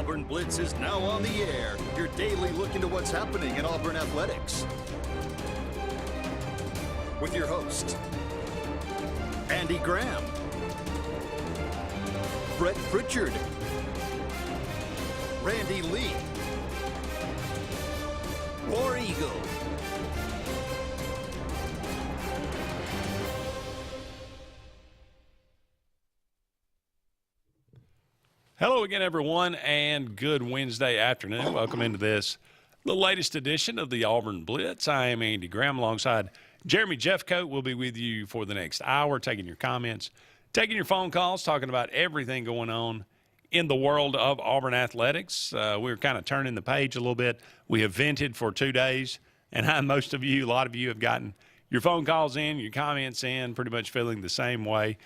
Auburn Blitz is now on the air, your daily look into what's happening in Auburn athletics. With your host, Andy Graham, Brett Pritchard, Randy Lee, War Eagle. Hello again, everyone, and good Wednesday afternoon. Welcome into the latest edition of the Auburn Blitz. I am Andy Graham alongside Jeremy Jeffcoat. We'll be with you for the next hour, taking your comments, taking your phone calls, talking about everything going on in the world of Auburn athletics. We're kind of turning the page a little bit. We have vented for 2 days, and a lot of you have gotten your phone calls in, your comments in, pretty much feeling the same way.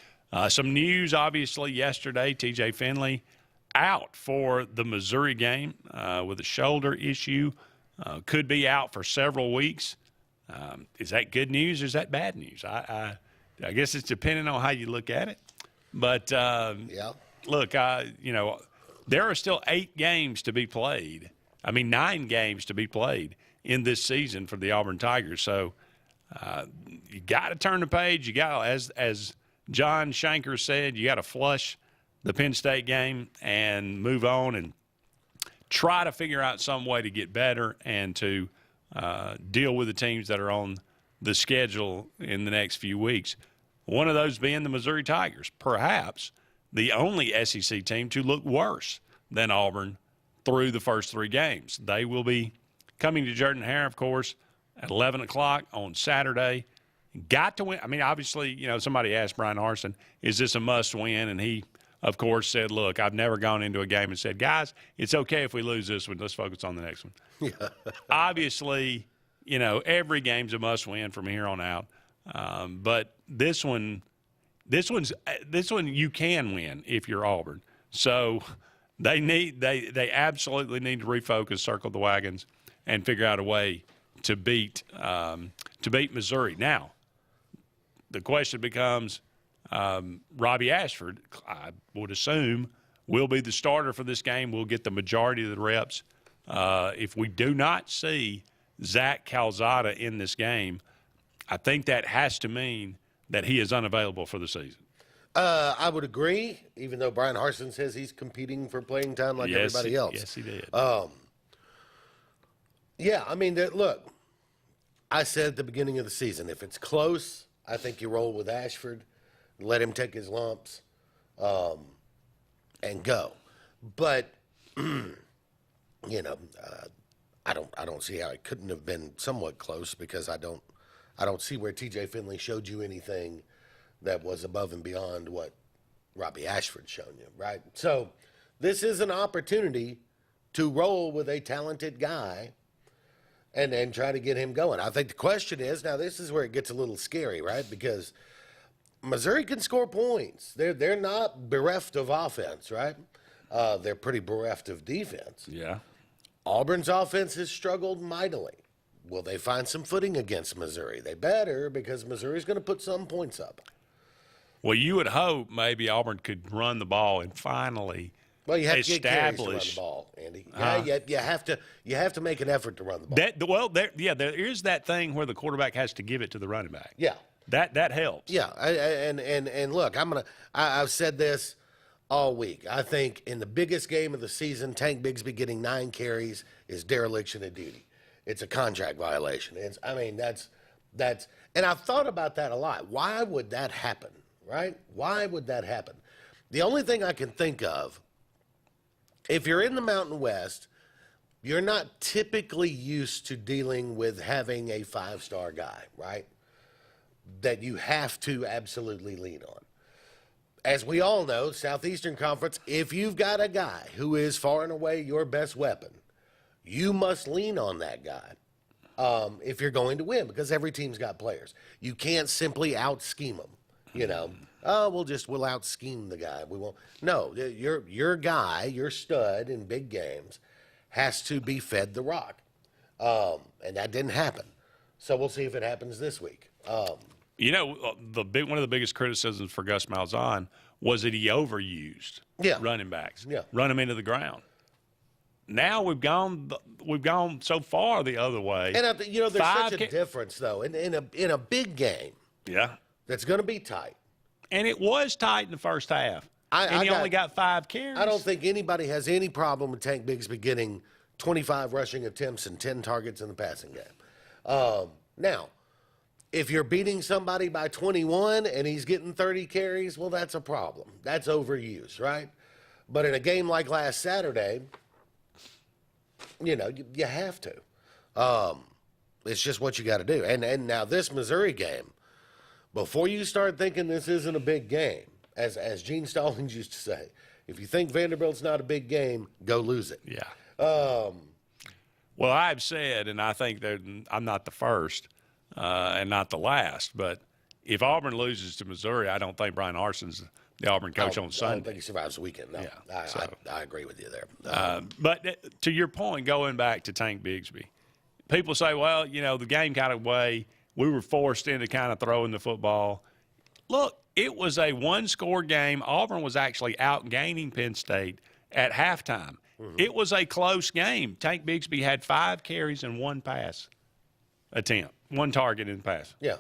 Some news, obviously, yesterday, T.J. Finley out for the Missouri game with a shoulder issue. Could be out for several weeks. Is that good news or is that bad news? I guess it's depending on how you look at it. But, look, there are still 8 games to be played. 9 games to be played in this season for the Auburn Tigers. So you got to turn the page. You got to, as John Shanker said, you got to flush the Penn State game and move on and try to figure out some way to get better and to deal with the teams that are on the schedule in the next few weeks. One of those being the Missouri Tigers, perhaps the only SEC team to look worse than Auburn through the first 3 games. They will be coming to Jordan-Hare, of course, at 11 o'clock on Saturday. Got to win. Obviously, somebody asked Brian Harsin, is this a must-win? And he, of course, said, look, I've never gone into a game and said, guys, it's okay if we lose this one. Let's focus on the next one. Yeah. Obviously, every game's a must-win from here on out. But this one you can win if you're Auburn. So they absolutely need to refocus, circle the wagons, and figure out a way to beat Missouri. Now, the question becomes, Robbie Ashford, I would assume, will be the starter for this game. We'll get the majority of the reps. If we do not see Zach Calzada in this game, I think that has to mean that he is unavailable for the season. I would agree, even though Brian Harsin says he's competing for playing time like everybody else. Yes, he did. Look, I said at the beginning of the season, if it's close, I think you roll with Ashford. Let him take his lumps and go. But, I don't see how it couldn't have been somewhat close because I don't see where T.J. Finley showed you anything that was above and beyond what Robbie Ashford's shown you, right? So this is an opportunity to roll with a talented guy and try to get him going. I think the question is, now this is where it gets a little scary, right? Because Missouri can score points. They're not bereft of offense, right? They're pretty bereft of defense. Yeah. Auburn's offense has struggled mightily. Will they find some footing against Missouri? They better, because Missouri's going to put some points up. Well, you would hope maybe Auburn could run the ball and finally you have to get carries to run the ball, Andy. You have to make an effort to run the ball. There is that thing where the quarterback has to give it to the running back. Yeah. That helps. Yeah, and look, I've said this all week. I think in the biggest game of the season, Tank Bigsby getting 9 carries is dereliction of duty. It's a contract violation. That's and I've thought about that a lot. Why would that happen, right? Why would that happen? The only thing I can think of, if you're in the Mountain West, you're not typically used to dealing with having a 5-star guy, right? That you have to absolutely lean on. As we all know, Southeastern Conference, if you've got a guy who is far and away your best weapon, you must lean on that guy if you're going to win, because every team's got players. You can't simply out-scheme them, we'll out-scheme the guy. We won't. No, your guy, your stud in big games has to be fed the rock, and that didn't happen. So we'll see if it happens this week. One of the biggest criticisms for Gus Malzahn was that he overused running backs, run them into the ground. now we've gone so far the other way. And there's Five such a difference though in a big game Yeah. that's going to be tight. And it was tight in the first half. He only got 5 carries. I don't think anybody has any problem with Tank Bigsby getting 25 rushing attempts and 10 targets in the passing game. Now, if you're beating somebody by 21 and he's getting 30 carries, well, that's a problem. That's overuse, right? But in a game like last Saturday, you have to. It's just what you got to do. And now this Missouri game, before you start thinking this isn't a big game, as Gene Stallings used to say, if you think Vanderbilt's not a big game, go lose it. Yeah. Well, I've said, and I think that I'm not the first and not the last, but if Auburn loses to Missouri, I don't think Brian Harson's the Auburn coach on Sunday. I don't think he survives the weekend. No, Yeah, I agree with you there. But to your point, going back to Tank Bigsby, people say, well, the game kind of way, we were forced into kind of throwing the football. Look, it was a one-score game. Auburn was actually outgaining Penn State at halftime. Mm-hmm. It was a close game. Tank Bigsby had 5 carries and 1 pass attempt, 1 target in the pass. Yeah.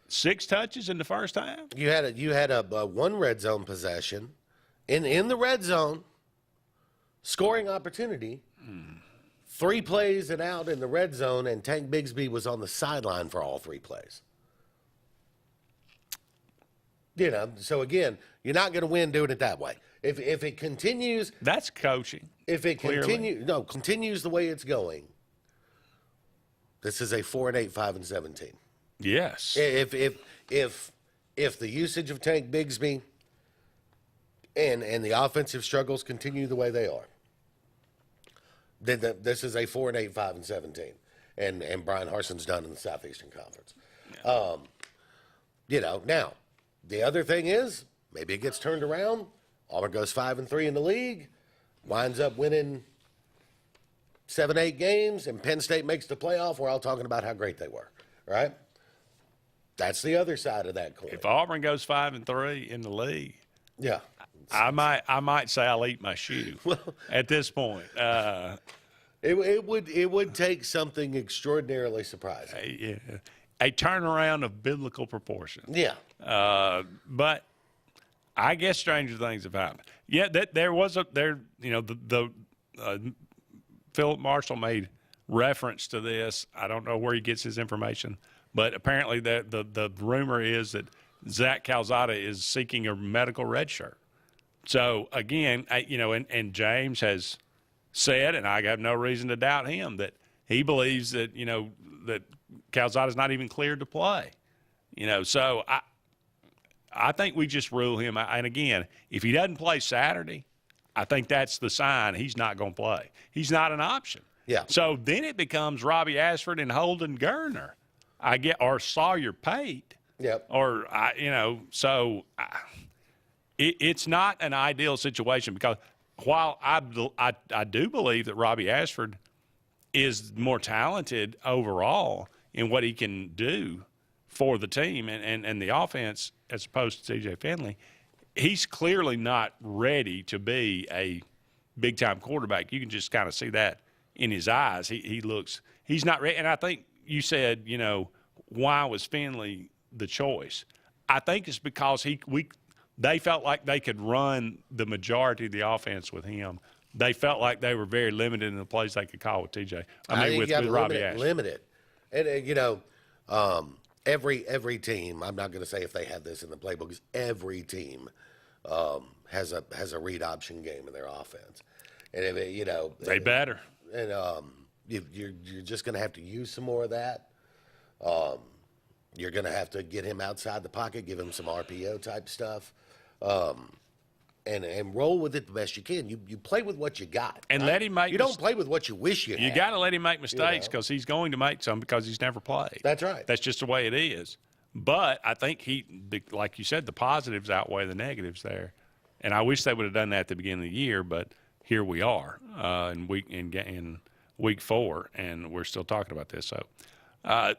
6 touches in the first half. You had a one red zone possession, in the red zone, scoring opportunity. 3 plays and out in the red zone, and Tank Bigsby was on the sideline for all 3 plays. So again, you're not going to win doing it that way. If it continues, that's coaching. If it continues the way it's going, this is a 4-8, 5-17. Yes. If the usage of Tank Bigsby and the offensive struggles continue the way they are, then this is a 4-8, 5-17, and Brian Harson's done in the Southeastern Conference. Yeah. Now the other thing is maybe it gets turned around. Auburn goes 5-3 in the league, winds up winning 7-8 games, and Penn State makes the playoff. We're all talking about how great they were, right? That's the other side of that coin. If Auburn goes 5-3 in the league, yeah, I might say I'll eat my shoe at this point. It would take something extraordinarily surprising. A turnaround of biblical proportions. Yeah. But I guess stranger things have happened. Yeah, there was Philip Marshall made reference to this. I don't know where he gets his information, but apparently the rumor is that Zach Calzada is seeking a medical red shirt. So again, and James has said, and I have no reason to doubt him, that he believes that that Calzada's not even cleared to play. So I think we just rule him out. And again, if he doesn't play Saturday, I think that's the sign he's not going to play. He's not an option. Yeah. So then it becomes Robbie Ashford and Holden Gerner, or Sawyer Pate. Yep. Or it's not an ideal situation, because while I do believe that Robbie Ashford is more talented overall in what he can do for the team and the offense as opposed to TJ Finley, he's clearly not ready to be a big-time quarterback. You can just kind of see that in his eyes. He's not ready. And I think you said, why was Finley the choice? I think it's because they felt like they could run the majority of the offense with him. They felt like they were very limited in the plays they could call with TJ. With Robbie Ashford. Limited. And, every team, I'm not going to say if they had this in the playbook, because every team has a read option game in their offense. And, they better. And you're just going to have to use some more of that. You're going to have to get him outside the pocket, give him some RPO type stuff. And roll with it the best you can. You play with what you got. And let him make. You don't play with what you wish you had. You got to let him make mistakes, because he's going to make some, because he's never played. That's right. That's just the way it is. But I think like you said, the positives outweigh the negatives there. And I wish they would have done that at the beginning of the year, but here we are in week 4, and we're still talking about this. So that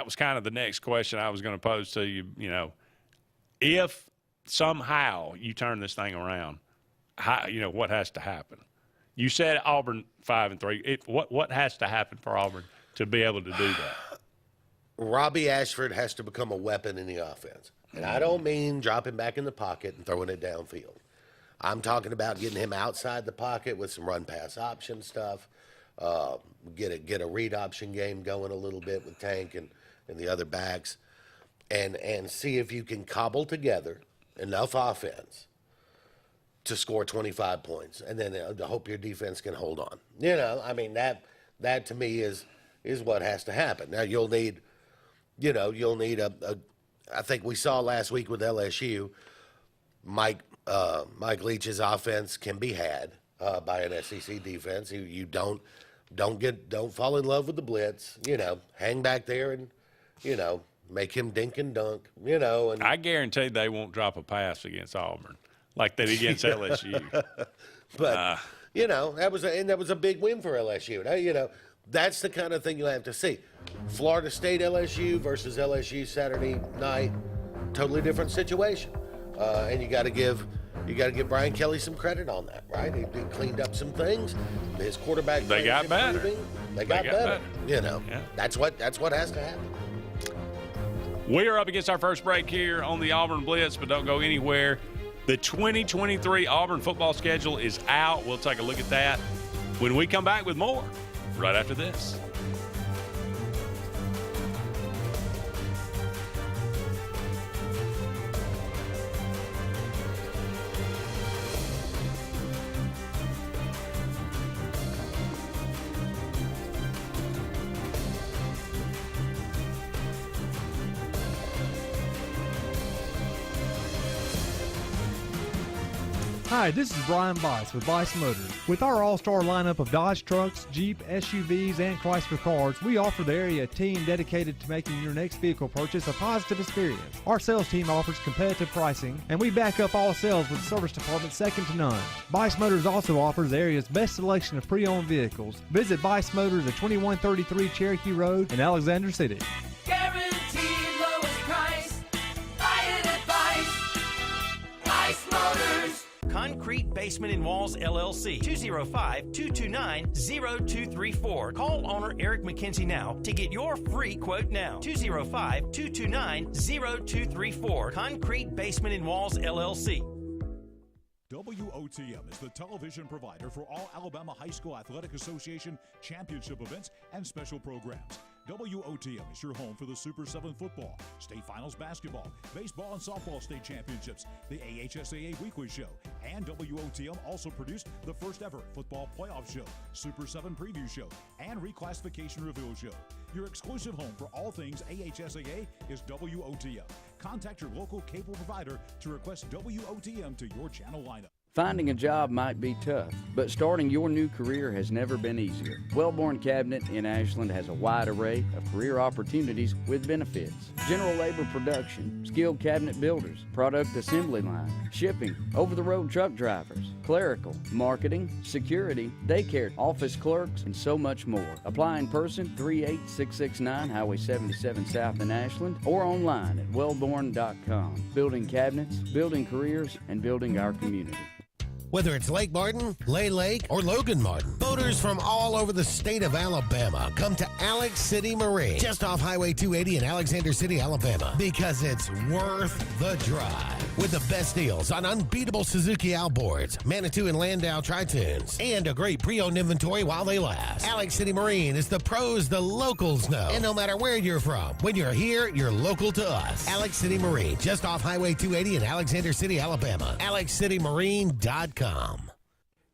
was kind of the next question I was going to pose to you. If somehow you turn this thing around, what has to happen? You said Auburn 5-3. What has to happen for Auburn to be able to do that? Robbie Ashford has to become a weapon in the offense. And I don't mean dropping back in the pocket and throwing it downfield. I'm talking about getting him outside the pocket with some run-pass option stuff, get a read option game going a little bit with Tank and the other backs, and see if you can cobble together enough offense to score 25 points, and then hope your defense can hold on. That to me is what has to happen. Now you'll need I think we saw last week with LSU, Mike Leach's offense can be had by an SEC defense. You don't fall in love with the blitz. Hang back there and make him dink and dunk. And I guarantee they won't drop a pass against Auburn like they did against LSU. But that was a big win for LSU. Now, that's the kind of thing you have to see. Florida State LSU versus LSU Saturday night, totally different situation. And you got to give Brian Kelly some credit on that, right? He cleaned up some things. His quarterback they got better. They got better. Yeah. That's what has to happen. We are up against our first break here on the Auburn Blitz, but don't go anywhere. The 2023 Auburn football schedule is out. We'll take a look at that when we come back with more right after this. Hi, this is Brian Bice with Bice Motors. With our all-star lineup of Dodge trucks, Jeep, SUVs, and Chrysler cars, we offer the area a team dedicated to making your next vehicle purchase a positive experience. Our sales team offers competitive pricing, and we back up all sales with service department second to none. Bice Motors also offers the area's best selection of pre-owned vehicles. Visit Bice Motors at 2133 Cherokee Road in Alexander City. Guaranteed lowest price. Buy it at Bice Motors. Concrete Basement and Walls, LLC, 205-229-0234. Call owner Eric McKenzie now to get your free quote now. 205-229-0234. Concrete Basement and Walls, LLC. WOTM is the television provider for all Alabama High School Athletic Association championship events and special programs. WOTM is your home for the Super 7 football, state finals basketball, baseball and softball state championships, the AHSAA Weekly Show, and WOTM also produced the first ever football playoff show, Super 7 Preview Show, and Reclassification Reveal Show. Your exclusive home for all things AHSAA is WOTM. Contact your local cable provider to request WOTM to your channel lineup. Finding a job might be tough, but starting your new career has never been easier. Wellborn Cabinet in Ashland has a wide array of career opportunities with benefits. General labor production, skilled cabinet builders, product assembly line, shipping, over-the-road truck drivers, clerical, marketing, security, daycare, office clerks, and so much more. Apply in person, 38669 Highway 77 South in Ashland, or online at wellborn.com. Building cabinets, building careers, and building our community. Whether it's Lake Martin, Lay Lake, or Logan Martin, boaters from all over the state of Alabama come to Alex City Marine, just off Highway 280 in Alexander City, Alabama, because it's worth the drive. With the best deals on unbeatable Suzuki outboards, Manitou and Landau Tritoons, and a great pre-owned inventory while they last. Alex City Marine is the pros the locals know. And no matter where you're from, when you're here, you're local to us. Alex City Marine, just off Highway 280 in Alexander City, Alabama. AlexCityMarine.com.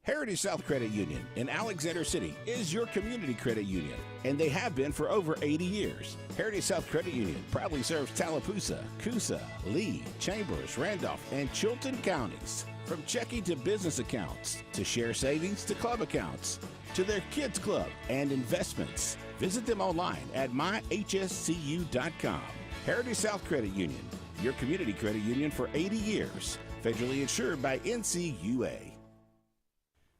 Heritage South Credit Union in Alexander City is your community credit union, and they have been for over 80 years. Heritage South Credit Union proudly serves Tallapoosa, Coosa, Lee, Chambers, Randolph, and Chilton counties. From checking to business accounts, to share savings to club accounts, to their kids club and investments. Visit them online at myhscu.com. Heritage South Credit Union, your community credit union for 80 years. Federally insured by NCUA.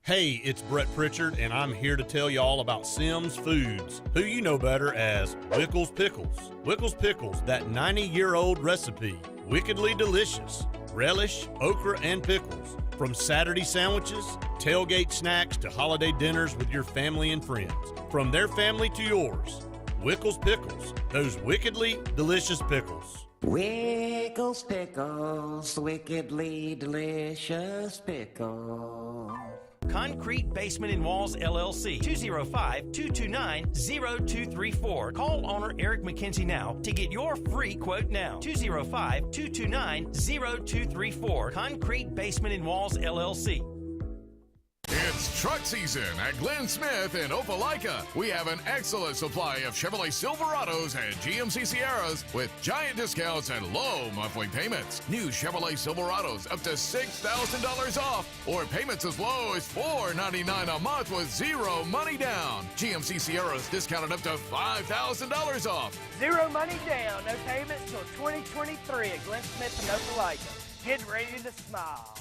Hey, it's Brett Pritchard, and I'm here to tell you all about Sims Foods, who you know better as Wickles Pickles. Wickles Pickles, that 90-year-old recipe, wickedly delicious. relish, okra, and pickles. From Saturday sandwiches, tailgate snacks, to holiday dinners with your family and friends. From their family to yours, Wickles Pickles, those wickedly delicious pickles. Wickles Pickles, wickedly delicious pickles. Concrete Basement and Walls LLC, 205-229-0234. Call owner Eric McKenzie now to get your free quote now. 205-229-0234. Concrete Basement and Walls LLC. It's truck season at Glenn Smith in Opelika. We have an excellent supply of Chevrolet Silverados and GMC Sierras with giant discounts and low monthly payments. New Chevrolet Silverados up to $6,000 off, or payments as low as $499 a month with zero money down. GMC Sierras discounted up to $5,000 off. Zero money down, no payment until 2023 at Glenn Smith in Opelika. Get ready to smile.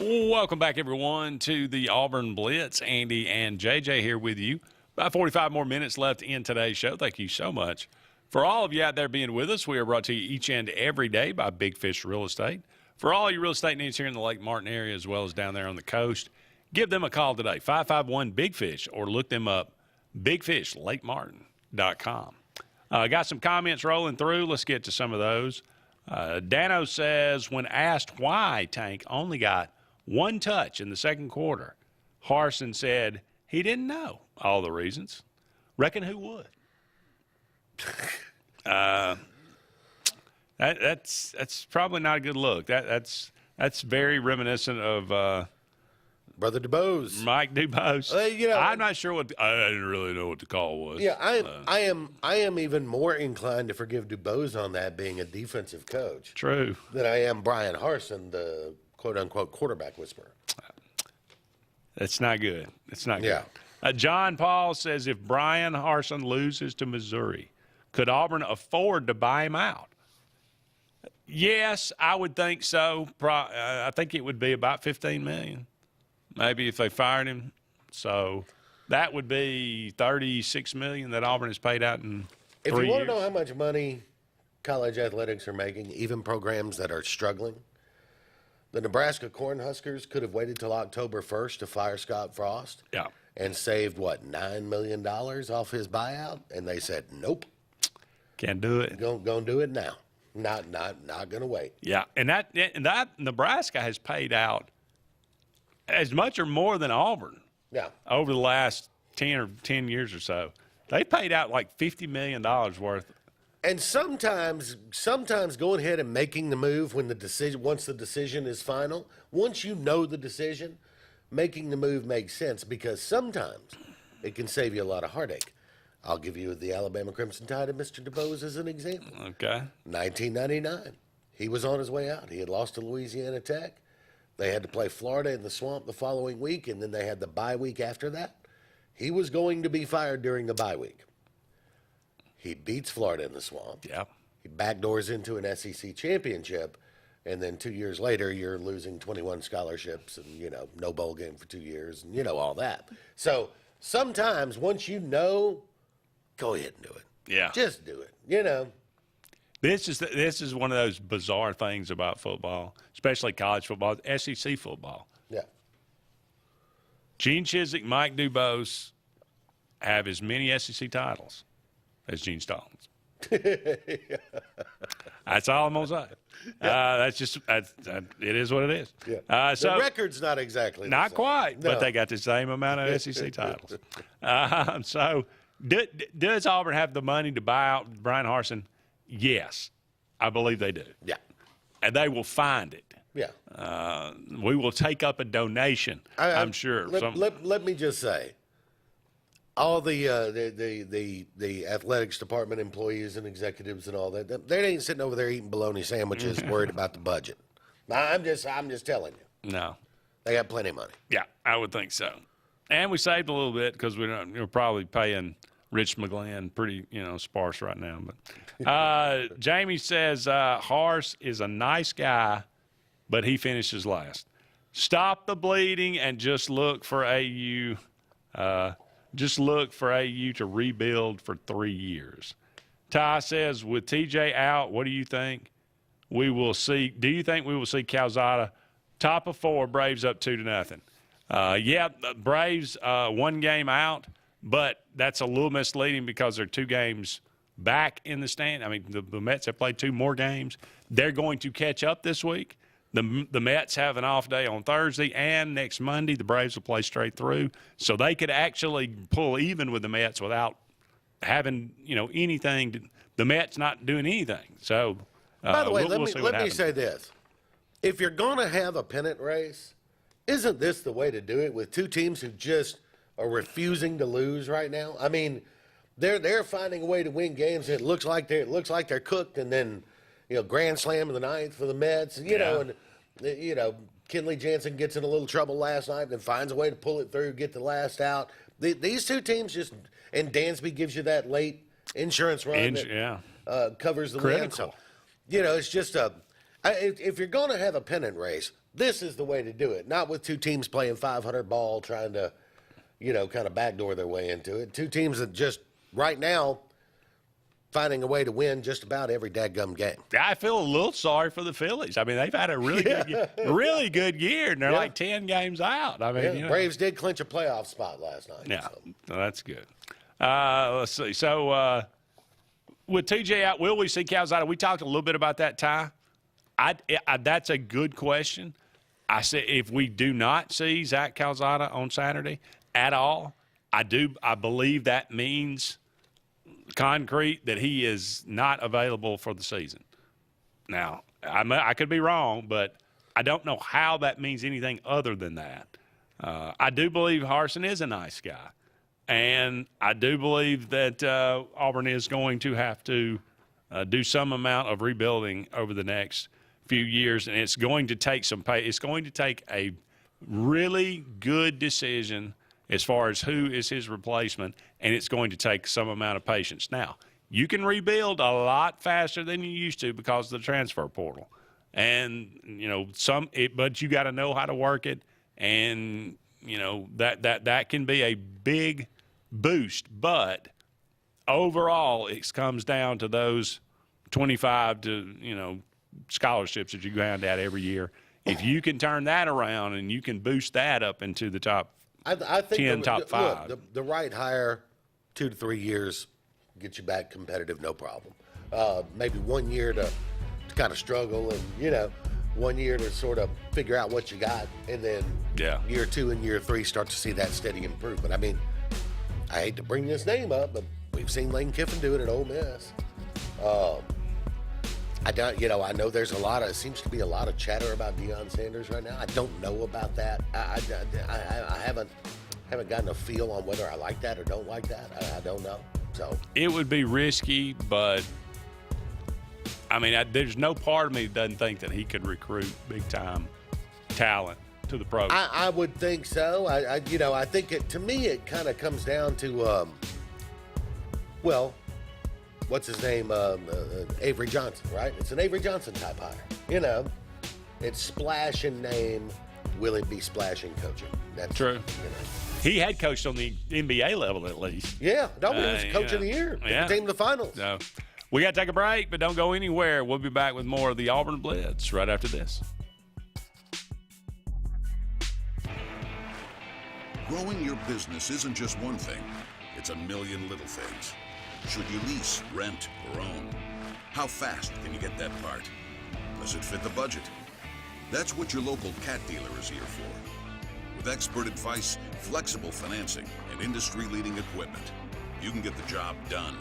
Welcome back, everyone, to the Auburn Blitz. Andy and JJ here with you. About 45 more minutes left in today's show. Thank you so much for all of you out there being with us. We are brought to you each and every day by Big Fish Real Estate. For all your real estate needs here in the Lake Martin area as well as down there on the coast, give them a call today, 551-BIG-FISH, or look them up, bigfishlakemartin.com. Got some comments rolling through. Let's get to some of those. Dano says, when asked why Tank only got one touch in the second quarter, Harsin said he didn't know all the reasons. Reckon who would? That's probably not a good look. That's very reminiscent of Brother DuBose, Mike DuBose. I'm not sure what I didn't really know what the call was. Yeah, I am even more inclined to forgive DuBose on that, being a defensive coach. True. Than I am Brian Harsin, the quote unquote quarterback whisperer. It's not good. It's not Yeah. good. John Paul says, if Brian Harsin loses to Missouri, could Auburn afford to buy him out? Yes, I would think so. I think it would be about $15 million, maybe, if they fired him. So that would be $36 million that Auburn has paid out in 3 years. If you want to know how much money college athletics are making, even programs that are struggling, the Nebraska Cornhuskers could have waited till October 1st to fire Scott Frost. Yeah. And saved, $9 million off his buyout? And they said, nope. Can't do it. Gonna do it now. Not gonna wait. Yeah, and that Nebraska has paid out as much or more than Auburn. Yeah. Over the last 10 years or so. They paid out like $50 million worth. And sometimes going ahead and making the move once the decision is final, once you know the decision, making the move makes sense, because sometimes it can save you a lot of heartache. I'll give you the Alabama Crimson Tide of Mr. DuBose as an example. Okay. 1999. He was on his way out. He had lost to Louisiana Tech. They had to play Florida in the Swamp the following week, and then they had the bye week after that. He was going to be fired during the bye week. He beats Florida in the Swamp. Yeah. He backdoors into an SEC championship, and then 2 years later, you're losing 21 scholarships and, no bowl game for 2 years, and all that. So sometimes once you know, go ahead and do it. Yeah. Just do it, This is one of those bizarre things about football, especially college football, SEC football. Yeah. Gene Chizik, Mike DuBose have as many SEC titles as Gene Stallings. That's all I'm gonna say. It is what it is. Yeah. So the record's not exactly the not same. quite, No. but they got the same amount of SEC titles. So does Auburn have the money to buy out Brian Harsin? Yes, I believe they do. Yeah. And they will find it. Yeah. We will take up a donation, I'm sure. Let me just say, all the athletics department employees and executives and all that, they ain't sitting over there eating bologna sandwiches worried about the budget. I'm just telling you. No. They got plenty of money. Yeah, I would think so. And we saved a little bit because we're probably paying Rich McGlenn, pretty, sparse right now. But Jamie says Harse is a nice guy, but he finishes last. Stop the bleeding and just look for AU. Just look for AU to rebuild for 3 years. Ty says, with TJ out, what do you think we will see? Do you think we will see Calzada top of 4, Braves up 2-0? Yeah, Braves 1 game out, but that's a little misleading because they're 2 games back in the stand. I mean, the Mets have played 2 more games. They're going to catch up this week. The Mets have an off day on Thursday, and next Monday the Braves will play straight through. So they could actually pull even with the Mets without having, anything. The Mets not doing anything. So, by the way, we'll let me say this. If you're going to have a pennant race, isn't this the way to do it with 2 teams who just are refusing to lose right now? I mean, they're finding a way to win games. It looks like they're cooked, and then grand slam in the 9th for the Mets. And Kenley Jansen gets in a little trouble last night, and then finds a way to pull it through, get the last out. These 2 teams and Dansby gives you that late insurance run that covers the win. So, it's just if you're going to have a pennant race, this is the way to do it. Not with 2 teams playing 500 ball, trying to, kind of backdoor their way into it. 2 teams that just right now finding a way to win just about every dadgum game. I feel a little sorry for the Phillies. I mean, they've had a really good year, and they're like 10 games out. I mean, Braves did clinch a playoff spot last night. Yeah, so that's good. Let's see. So with TJ out, will we see Calzada? We talked a little bit about that, Ty. That's a good question. I said if we do not see Zach Calzada on Saturday at all, I believe that means concrete that he is not available for the season. Now, I could be wrong, but I don't know how that means anything other than that. I do believe Harson is a nice guy, and I do believe that Auburn is going to have to do some amount of rebuilding over the next few years, and it's going to take it's going to take a really good decision as far as who is his replacement, and it's going to take some amount of patience. Now, you can rebuild a lot faster than you used to because of the transfer portal. And, but you got to know how to work it, and, that can be a big boost. But overall, it comes down to those 25 to, scholarships that you hand out every year. If you can turn that around and you can boost that up into the top I think 10, top 5. Look, the right hire, 2 to 3 years, get you back competitive, no problem. Maybe 1 year to kind of struggle, and 1 year to sort of figure out what you got, and then year 2 and year 3 start to see that steady improvement. I mean, I hate to bring this name up, but we've seen Lane Kiffin do it at Ole Miss. I know there's seems to be a lot of chatter about Deion Sanders right now. I don't know about that. I haven't gotten a feel on whether I like that or don't like that. I don't know. So it would be risky, but I mean, there's no part of me that doesn't think that he could recruit big time talent to the program. I would think so. I think to me it kind of comes down to what's his name? Avery Johnson, right? It's an Avery Johnson type hire. It's splash in name. Will it be splashing coaching? That's true. He had coached on the NBA level at least. Yeah, he was coach of the year. Took the team to the finals. So we got to take a break, but don't go anywhere. We'll be back with more of the Auburn Blitz right after this. Growing your business isn't just one thing. It's a million little things. Should you lease, rent, or own? How fast can you get that part? Does it fit the budget? That's what your local cat dealer is here for. With expert advice, flexible financing, and industry-leading equipment, you can get the job done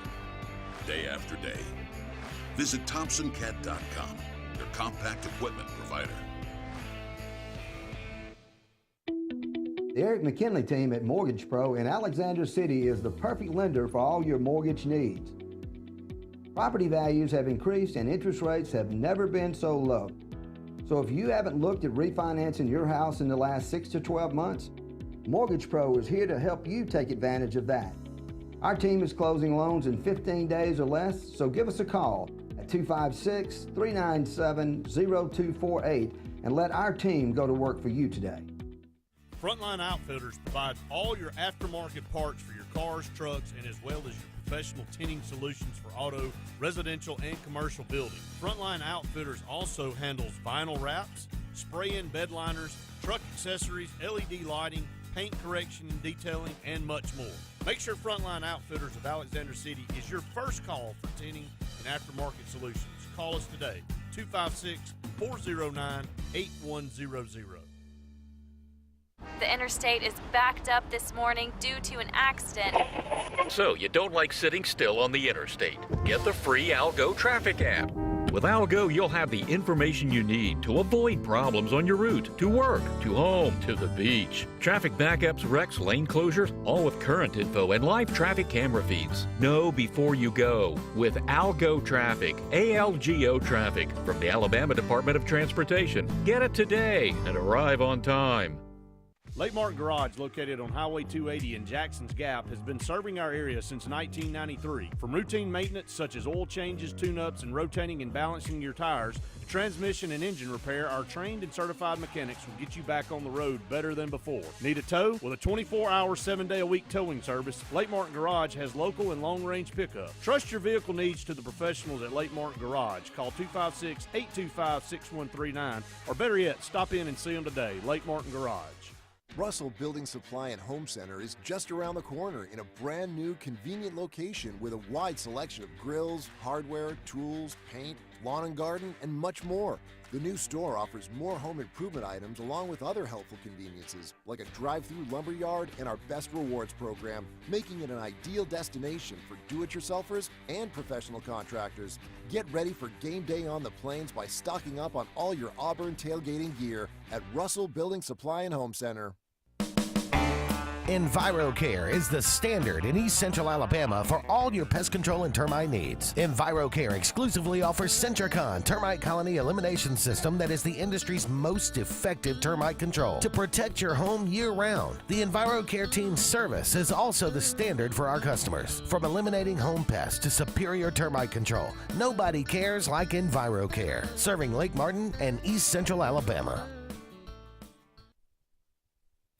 day after day. Visit ThompsonCat.com, your compact equipment provider. The Eric McKinley team at Mortgage Pro in Alexander City is the perfect lender for all your mortgage needs. Property values have increased and interest rates have never been so low. So if you haven't looked at refinancing your house in the last 6 to 12 months, Mortgage Pro is here to help you take advantage of that. Our team is closing loans in 15 days or less, so give us a call at 256-397-0248 and let our team go to work for you today. Frontline Outfitters provides all your aftermarket parts for your cars, trucks, and as well as your professional tinting solutions for auto, residential, and commercial buildings. Frontline Outfitters also handles vinyl wraps, spray-in bed liners, truck accessories, LED lighting, paint correction and detailing, and much more. Make sure Frontline Outfitters of Alexander City is your first call for tinting and aftermarket solutions. Call us today, 256-409-8100. The interstate is backed up this morning due to an accident. So you don't like sitting still on the interstate? Get the free Algo traffic app. With Algo, you'll have the information you need to avoid problems on your route, to work, to home, to the beach. Traffic backups, wrecks, lane closures, all with current info and live traffic camera feeds. Know before you go with Algo Traffic, ALGO Traffic from the Alabama Department of Transportation. Get it today and arrive on time. Lake Martin Garage, located on Highway 280 in Jackson's Gap, has been serving our area since 1993. From routine maintenance such as oil changes, tune-ups, and rotating and balancing your tires, to transmission and engine repair, our trained and certified mechanics will get you back on the road better than before. Need a tow? With a 24-hour, 7-day-a-week towing service, Lake Martin Garage has local and long-range pickup. Trust your vehicle needs to the professionals at Lake Martin Garage. Call 256-825-6139, or better yet, stop in and see them today. Lake Martin Garage. Russell Building Supply and Home Center is just around the corner in a brand new, convenient location with a wide selection of grills, hardware, tools, paint, lawn and garden, and much more. The new store offers more home improvement items along with other helpful conveniences like a drive-through lumber yard and our Best Rewards program, making it an ideal destination for do-it-yourselfers and professional contractors. Get ready for game day on the plains by stocking up on all your Auburn tailgating gear at Russell Building Supply and Home Center. EnviroCare is the standard in East Central Alabama for all your pest control and termite needs. EnviroCare exclusively offers Centricon termite colony elimination system that is the industry's most effective termite control to protect your home year-round. The EnviroCare team's service is also the standard for our customers. From eliminating home pests to superior termite control, nobody cares like EnviroCare, serving Lake Martin and East Central Alabama.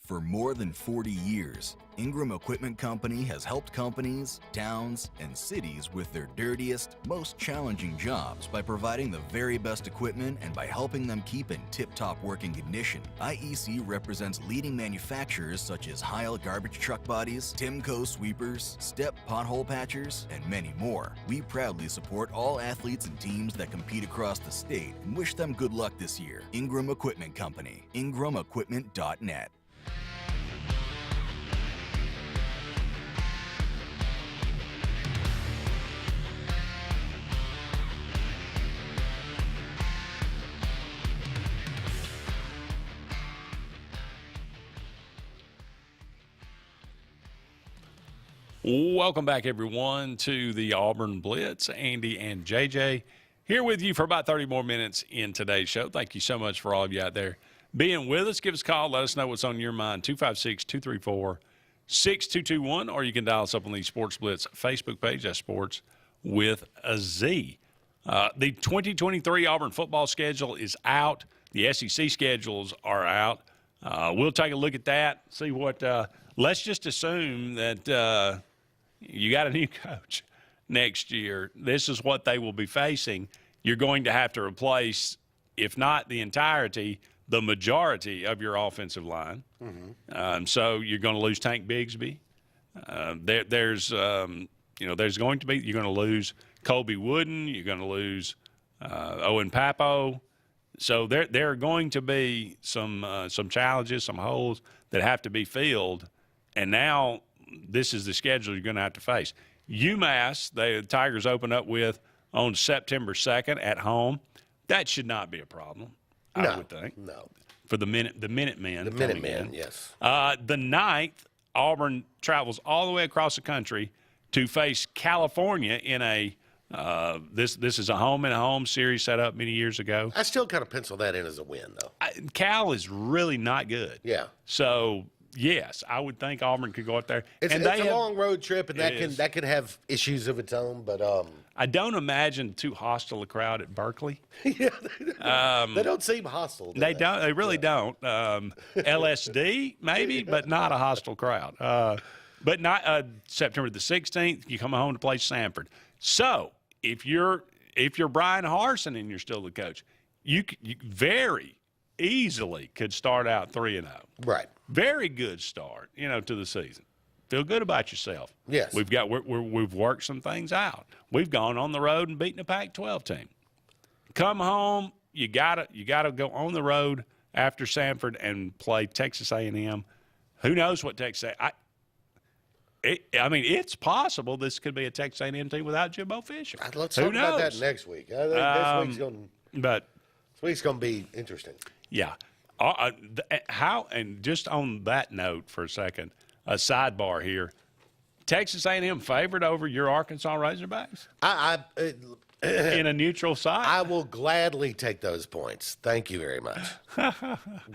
For more than 40 years, Ingram Equipment Company has helped companies, towns, and cities with their dirtiest, most challenging jobs by providing the very best equipment and by helping them keep in tip-top working condition. IEC represents leading manufacturers such as Heil garbage truck bodies, Timco sweepers, Step pothole patchers, and many more. We proudly support all athletes and teams that compete across the state and wish them good luck this year. Ingram Equipment Company, ingramequipment.net. Welcome back, everyone, to the Auburn Blitz. Andy and JJ here with you for about 30 more minutes in today's show. Thank you so much for all of you out there being with us. Give us a call. Let us know what's on your mind, 256-234-6221, or you can dial us up on the Sports Blitz Facebook page. That's Sports with a Z. The 2023 Auburn football schedule is out. The SEC schedules are out. We'll take a look at that, see what let's just assume that you got a new coach next year. This is what they will be facing. You're going to have to replace, if not the entirety, the majority of your offensive line. Mm-hmm. So you're going to lose Tank Bigsby. There's going to be, you're going to lose Colby Wooden. You're going to lose Owen Papo. So there are going to be some challenges, some holes that have to be filled. And now this is the schedule you're going to have to face. UMass, the Tigers open up with on September 2nd at home. That should not be a problem, I would think. No. For the Minutemen. The Minutemen, yes. The 9th, Auburn travels all the way across the country to face California in a this is a home-and-home series set up many years ago. I still kind of pencil that in as a win, though. Cal is really not good. Yeah. So yes, I would think Auburn could go up there. It's a long road trip, and that can have issues of its own. But I don't imagine too hostile a crowd at Berkeley. they don't seem hostile. They don't. They really don't. LSD maybe, but not a hostile crowd. But not September the 16th. You come home to play Sanford. So if you're Brian Harsin and you're still the coach, you very easily could start out 3-0. Right. Very good start, to the season. Feel good about yourself. Yes. We've worked some things out. We've gone on the road and beaten a Pac-12 team. Come home, you gotta go on the road after Sanford and play Texas A&M. Who knows what Texas A&M? It's possible this could be a Texas A&M team without Jimbo Fisher. Let's talk about that next week. I think this week's going to be interesting. Yeah. And just on that note for a second, a sidebar here. Texas A&M favored over your Arkansas Razorbacks? In a neutral site? I will gladly take those points. Thank you very much.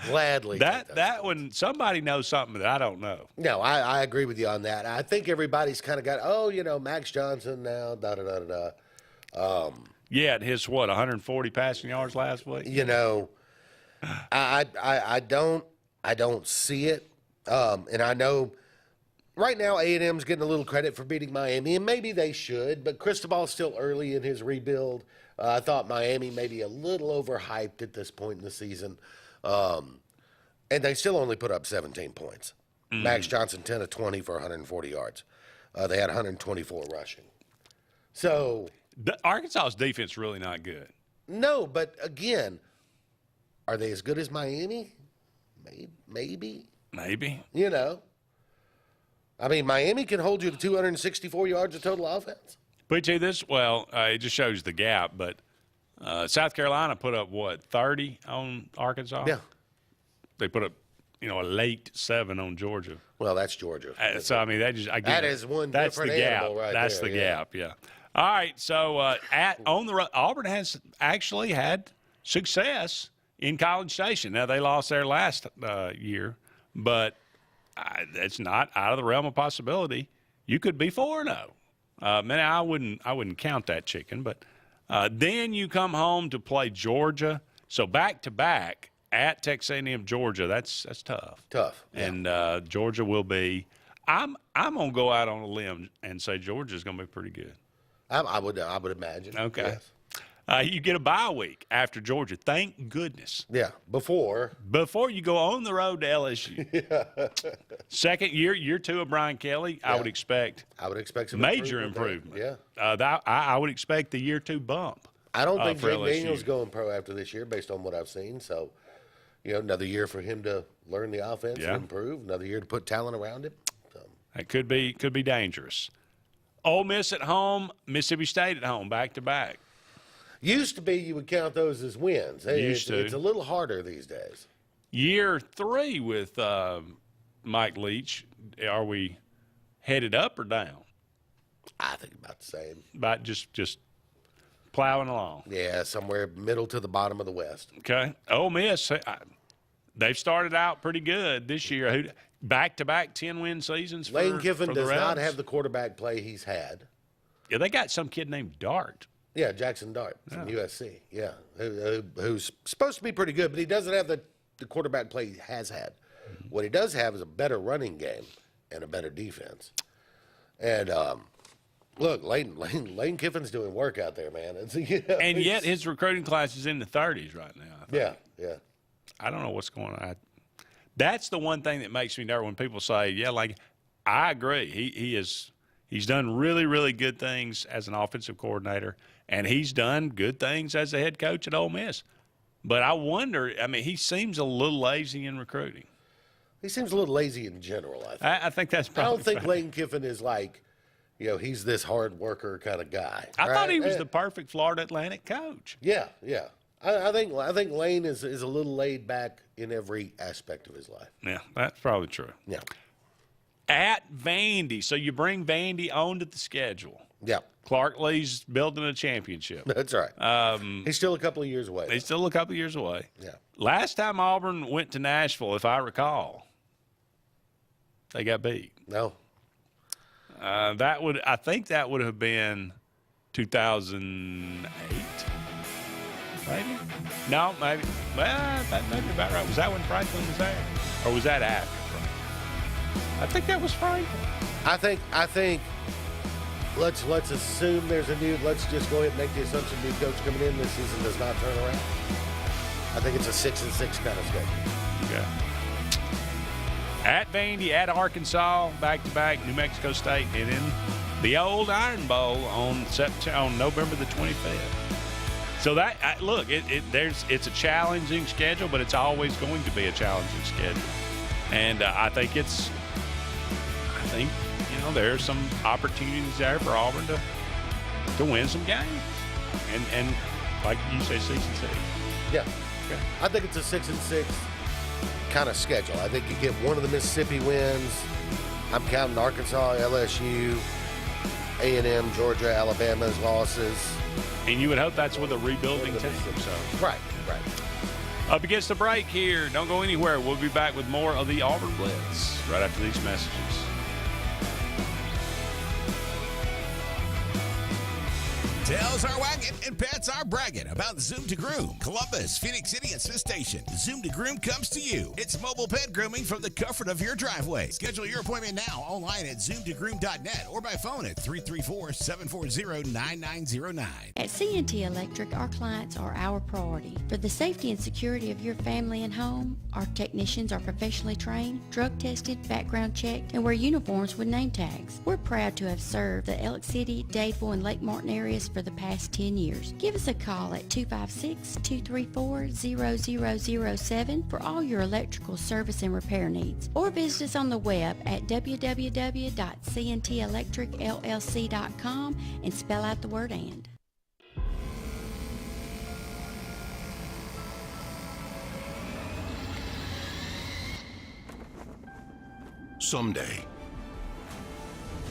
Gladly. That one, somebody knows something that I don't know. No, I agree with you on that. I think everybody's kind of got, Max Johnson now, Yeah, it hits 140 passing yards last week? I don't see it. And I know right now A&M's getting a little credit for beating Miami, and maybe they should, but Cristobal's still early in his rebuild. I thought Miami may be a little overhyped at this point in the season. And they still only put up 17 points. Max Johnson, 10 of 20 for 140 yards. They had 124 rushing. So Arkansas's defense is really not good. No, but again, are they as good as Miami? Maybe. Miami can hold you to 264 yards of total offense. Put you this, it just shows the gap, but South Carolina put up, 30 on Arkansas? Yeah. They put up, a late 7 on Georgia. Well, that's Georgia. That is one that's different the gap. animal right That's there. the gap, yeah. All right, so on the road, Auburn has actually had success in College Station. Now, they lost their last year, but it's not out of the realm of possibility. You could be 4-0. I wouldn't count that chicken, but then you come home to play Georgia. So back-to-back at Texas A&M, Georgia, that's tough. Tough. Yeah. And Georgia will be – I'm going to go out on a limb and say Georgia's going to be pretty good. I would imagine. Okay. Yes. You get a bye week after Georgia. Thank goodness. Yeah, before you go on the road to LSU. Second year 2 of Brian Kelly, yeah. I would expect some major improvement. Yeah. I would expect the year 2 bump. I don't think Jay LSU. Daniels going pro after this year based on what I've seen. So, another year for him to learn the offense and improve. Another year to put talent around him. So. That could be dangerous. Ole Miss at home, Mississippi State at home, back-to-back. Used to be you would count those as wins. It's a little harder these days. Year 3 with Mike Leach, are we headed up or down? I think about the same. About just plowing along. Yeah, somewhere middle to the bottom of the West. Okay. Ole Miss, they've started out pretty good this year. Back-to-back 10-win seasons for Lane Kiffin for does Reds. not have the quarterback play he's had. Yeah, they got some kid named Dart. Yeah, Jackson Dart from USC. Yeah, who's supposed to be pretty good, but he doesn't have the quarterback play he has had. Mm-hmm. What he does have is a better running game and a better defense. And look, Lane Kiffin's doing work out there, man. And yet his recruiting class is in the 30s right now. I think. Yeah. I don't know what's going on. That's the one thing that makes me nervous when people say, I agree. He's done really, really good things as an offensive coordinator, and he's done good things as a head coach at Ole Miss. But I wonder, he seems a little lazy in recruiting. He seems a little lazy in general, I think. I think that's probably I don't think right. Lane Kiffin is like, he's this hard worker kind of guy. I thought he was the perfect Florida Atlantic coach. Yeah. I think Lane is a little laid back in every aspect of his life. Yeah, that's probably true. Yeah. At Vandy, so you bring Vandy onto the schedule. Yeah. Clark Lee's building a championship. That's right. He's still a couple of years away. He's still a couple of years away. Yeah. Last time Auburn went to Nashville, if I recall, they got beat. No. I think that would have been 2008. Maybe? No, maybe. Well, that may be about right. Was that when Franklin was there? Or was that after Franklin? I think that was Franklin. I think let's assume there's let's just go ahead and make the assumption new coach coming in this season does not turn around. I think it's a 6-6 kind of schedule. Okay. At Vandy, at Arkansas, back-to-back, New Mexico State, and then the old Iron Bowl on November the 25th. So that look, it's a challenging schedule, but it's always going to be a challenging schedule. And I think there are some opportunities there for Auburn to win some games, and like you say, 6-6. Yeah. Okay. I think it's a 6-6 kind of schedule. I think you get one of the Mississippi wins. I'm counting Arkansas, LSU, A&M, Georgia, Alabama's losses. And you would hope that's with a rebuilding team. So. Right. Up against the break here. Don't go anywhere. We'll be back with more of the Auburn Blitz right after these messages. Tails are wagging and pets are bragging about Zoom to Groom. Columbus, Phoenix City, and Smith Station. Zoom to Groom comes to you. It's mobile pet grooming from the comfort of your driveway. Schedule your appointment now online at zoomtogroom.net or by phone at 334-740-9909. At CNT Electric, our clients are our priority. For the safety and security of your family and home, our technicians are professionally trained, drug tested, background checked, and wear uniforms with name tags. We're proud to have served the Elk City, Dadeville, and Lake Martin areas for the past 10 years. Give us a call at 256-234-0007 for all your electrical service and repair needs, or visit us on the web at www.cntelectricllc.com and spell out the word "and." Someday,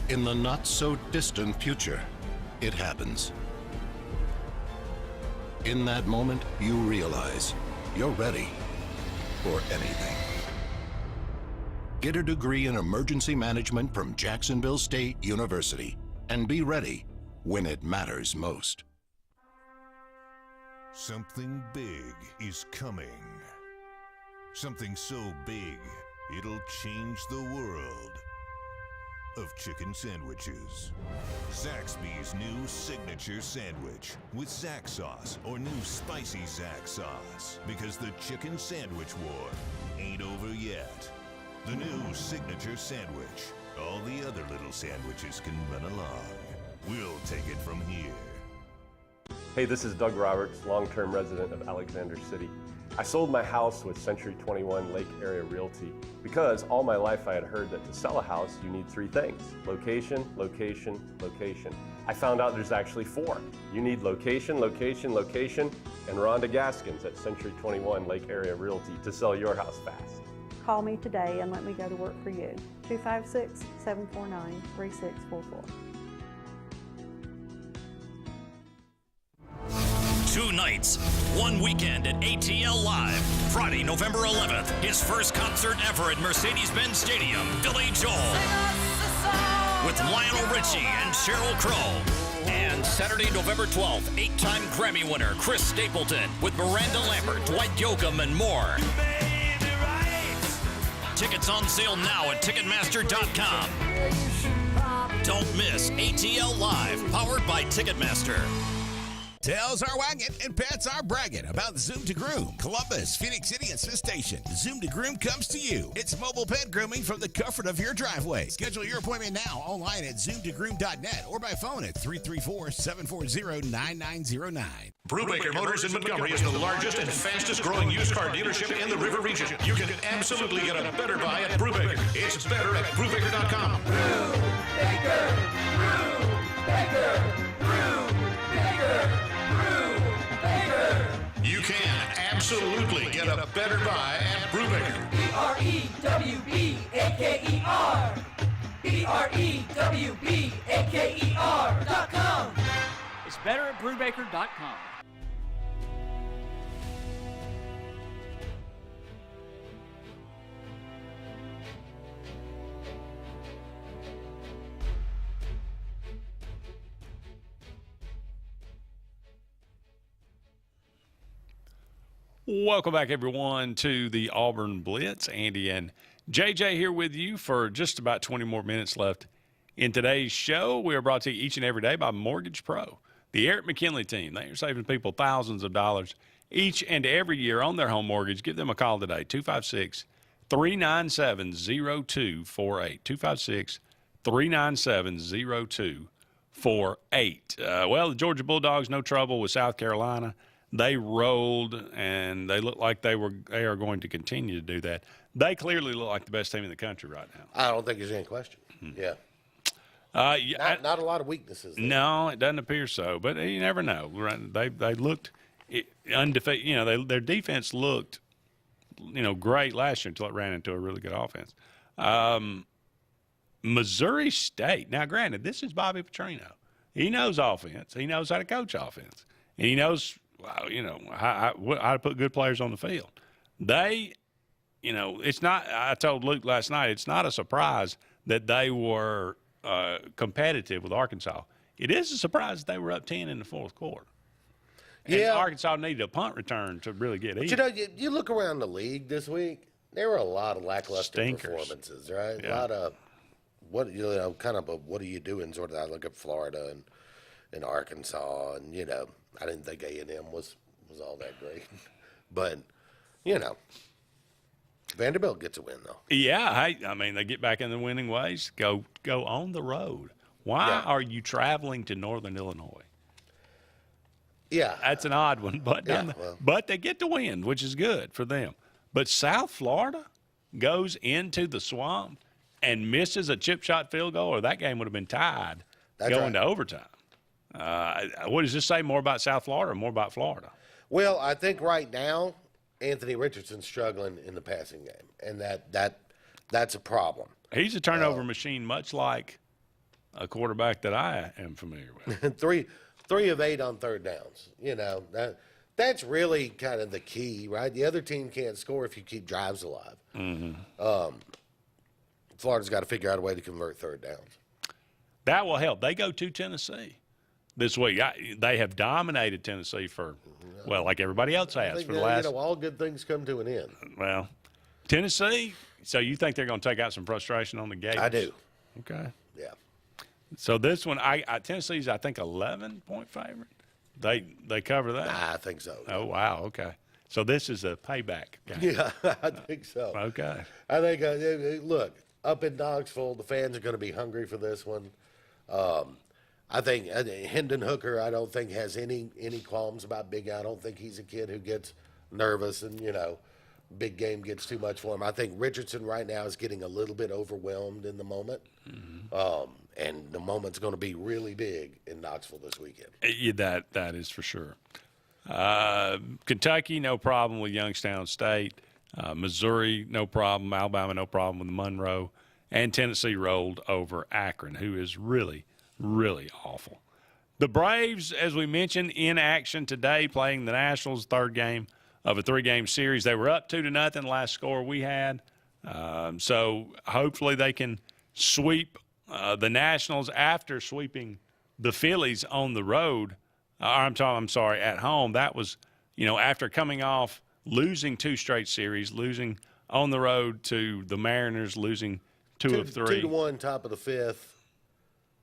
in the not-so-distant future, it happens. In that moment, you realize you're ready for anything. Get a degree in emergency management from Jacksonville State University and be ready when it matters most. Something big is coming. Something so big, it'll change the world of chicken sandwiches. Zaxby's new signature sandwich with Zax sauce or new spicy Zax sauce, because the chicken sandwich war ain't over yet. The new signature sandwich. All the other little sandwiches can run along. We'll take it from here. Hey, this is Doug Roberts, long-term resident of Alexander City. I sold my house with Century 21 Lake Area Realty because all my life I had heard that to sell a house you need 3 things: location, location, location. I found out there's actually 4. You need location, location, location, and Rhonda Gaskins at Century 21 Lake Area Realty to sell your house fast. Call me today and let me go to work for you. 256-749-3644. 2 nights, 1 weekend at ATL Live. Friday, November 11th, his first concert ever at Mercedes-Benz Stadium, Billy Joel. With Lionel Richie and Sheryl Crow. And Saturday, November 12th, 8-time Grammy winner Chris Stapleton with Miranda Lambert, Dwight Yoakam, and more. Tickets on sale now at Ticketmaster.com. Don't miss ATL Live, powered by Ticketmaster. Tails are wagging and pets are bragging about Zoom to Groom. Columbus, Phoenix City, and Smith Station. Zoom to Groom comes to you. It's mobile pet grooming from the comfort of your driveway. Schedule your appointment now online at zoomtogroom.net or by phone at 334-740-9909. Brubaker Motors in Montgomery is the largest and fastest growing used car dealership in the River region. You can absolutely get a better buy at Brubaker. It's better at Brubaker.com. Brubaker, Brubaker, Brubaker. You can absolutely get a better buy at Brubaker. BREWBAKER. BREWBAKER.com. It's better at Brubaker.com. Welcome back, everyone, to the Auburn Blitz. Andy and JJ here with you for just about 20 more minutes left in today's show. We are brought to you each and every day by Mortgage Pro, the Eric McKinley team. They are saving people thousands of dollars each and every year on their home mortgage. Give them a call today, 256-397-0248, 256-397-0248. Well, the Georgia Bulldogs, no trouble with South Carolina. They rolled, and they look like they are going to continue to do that. They clearly look like the best team in the country right now. I don't think there's any question. Yeah. Not a lot of weaknesses there. No, it doesn't appear so, but you never know. They looked undefeated. You know, their defense looked, great last year until it ran into a really good offense. Missouri State. Now, granted, this is Bobby Petrino. He knows offense. He knows how to coach offense, and he knows how to put good players on the field. It's not. I told Luke last night. It's not a surprise that they were competitive with Arkansas. It is a surprise that they were up 10 in the fourth quarter. And Arkansas needed a punt return to really get even. But you look around the league this week. There were a lot of lackluster performances, right? Yeah. A lot of what are you doing? Sort of. I look at Florida and Arkansas, and I didn't think A&M was all that great, but Vanderbilt gets a win though. Yeah, they get back in the winning ways. Go on the road. Why are you traveling to Northern Illinois? Yeah, that's an odd one, but but they get to win, which is good for them. But South Florida goes into the swamp and misses a chip shot field goal, or that game would have been tied going to overtime. What does this say more about South Florida or more about Florida? Well, I think right now Anthony Richardson's struggling in the passing game, and that's a problem. He's a turnover machine, much like a quarterback that I am familiar with. three of 8 on third downs. That's really kind of the key, right? The other team can't score if you keep drives alive. Mm-hmm. Florida's got to figure out a way to convert third downs. That will help. They go to Tennessee this week. They have dominated Tennessee for, like everybody else has for the last. All good things come to an end. Well, Tennessee. So you think they're going to take out some frustration on the Gators? I do. Okay. Yeah. So this one, Tennessee's, I think, 11-point favorite. They cover that. I think so. Oh wow. Okay. So this is a payback game. Yeah, I think so. Okay. I think look, up in Knoxville, the fans are going to be hungry for this one. I think Hendon Hooker, I don't think has any qualms about Big I don't think he's a kid who gets nervous and big game gets too much for him. I think Richardson right now is getting a little bit overwhelmed in the moment. Mm-hmm. And the moment's going to be really big in Knoxville this weekend. Yeah, that is for sure. Kentucky, no problem with Youngstown State. Missouri, no problem. Alabama, no problem with Monroe. And Tennessee rolled over Akron, who is really, really awful. The Braves, as we mentioned, in action today, playing the Nationals, third game of a 3-game series. They were up 2-0, last score we had. So hopefully they can sweep the Nationals after sweeping the Phillies on the road. I'm sorry, at home. That was, after coming off losing 2 straight series, losing on the road to the Mariners, losing 2 of 3. 2-1, top of the 5th.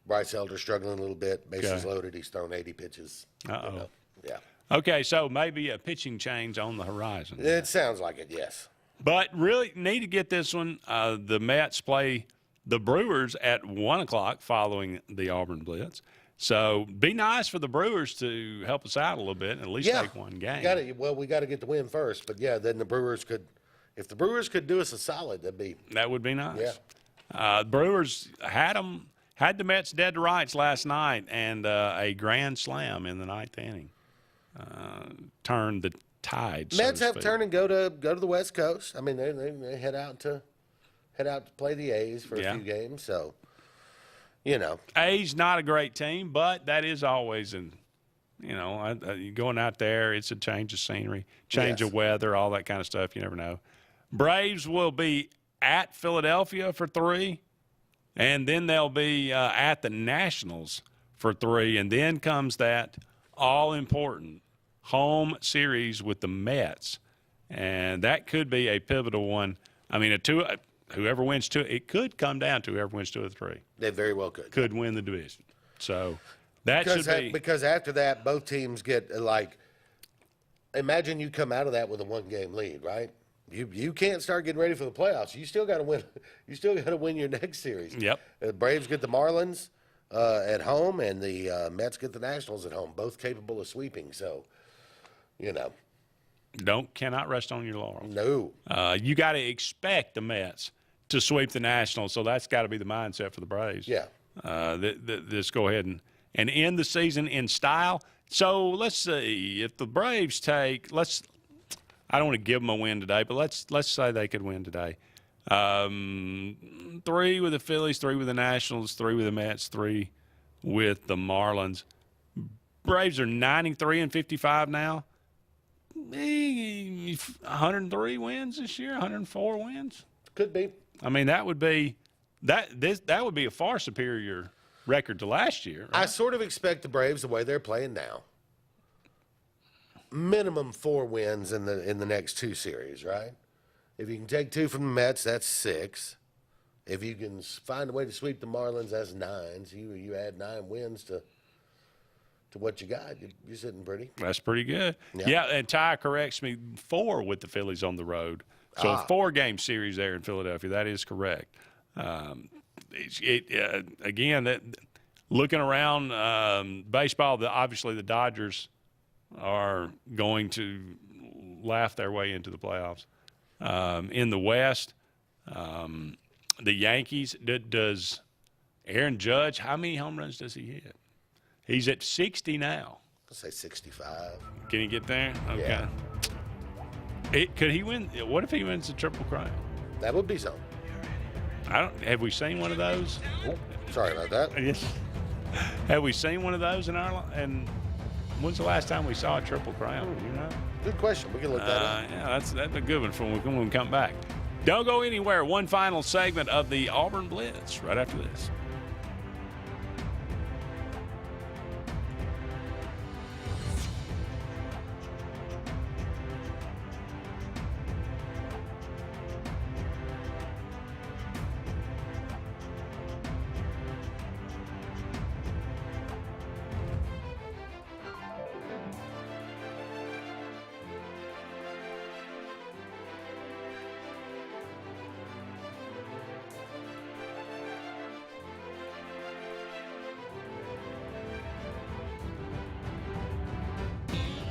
Bryce Elder struggling a little bit. Bases loaded. He's thrown 80 pitches. Uh-oh. Yeah. Okay, so maybe a pitching change on the horizon. It sounds like it, yes. But really need to get this one. The Mets play the Brewers at 1 o'clock following the Auburn Blitz. So be nice for the Brewers to help us out a little bit and at least take one game. We got to get the win first. But, then the Brewers could – if the Brewers could do us a solid, that would be nice. Yeah. Brewers had the Mets dead to rights last night, and a grand slam in the 9th inning turned the tide. Mets have turn and go to the West Coast. I mean, they head out to play the A's for a few games. So, A's not a great team, but that is always going out there. It's a change of scenery, change of weather, all that kind of stuff. You never know. Braves will be at Philadelphia for 3, and then they'll be at the Nationals for 3, and then comes that all-important home series with the Mets and that could be a pivotal one. I mean, whoever wins two, it could come down to whoever wins 2 or 3. They very well could. Could win the division. So that should be. Because after that, both teams get, like, imagine you come out of that with a 1-game lead, right? You can't start getting ready for the playoffs. You still got to win. You still got to win your next series. Yep. The Braves get the Marlins at home, and the Mets get the Nationals at home. Both capable of sweeping. So, Cannot rest on your laurels. No. You got to expect the Mets to sweep the Nationals, so that's got to be the mindset for the Braves. Yeah. Let's go ahead and end the season in style. So let's see if the Braves take. I don't want to give them a win today, but let's say they could win today. 3 with the Phillies, 3 with the Nationals, 3 with the Mets, 3 with the Marlins. Braves are 93-55 now. 103 wins this year, 104 wins. Could be. I mean, that would be that would be a far superior record to last year. Right? I sort of expect the Braves, the way they're playing now, minimum 4 wins in the next 2 series, right? If you can take 2 from the Mets, that's 6. If you can find a way to sweep the Marlins, that's 9. So you add 9 wins to what you got. You're sitting pretty. That's pretty good. Yeah, and Ty corrects me, 4 with the Phillies on the road. So a 4-game series there in Philadelphia. That is correct. Again, that looking around baseball, obviously the Dodgers are going to laugh their way into the playoffs. In the West, the Yankees, does Aaron Judge, how many home runs does he hit? He's at 60 now. I'll say 65. Can he get there? Okay. Yeah. Could he win? What if he wins the Triple Crown? That would be something. Have we seen one of those? Oh, sorry about that. Yes. Have we seen one of those in our? And when's the last time we saw a Triple Crown? You know. Good question. We can look that up. Yeah, that's a good one when we come back. Don't go anywhere. One final segment of the Auburn Blitz right after this.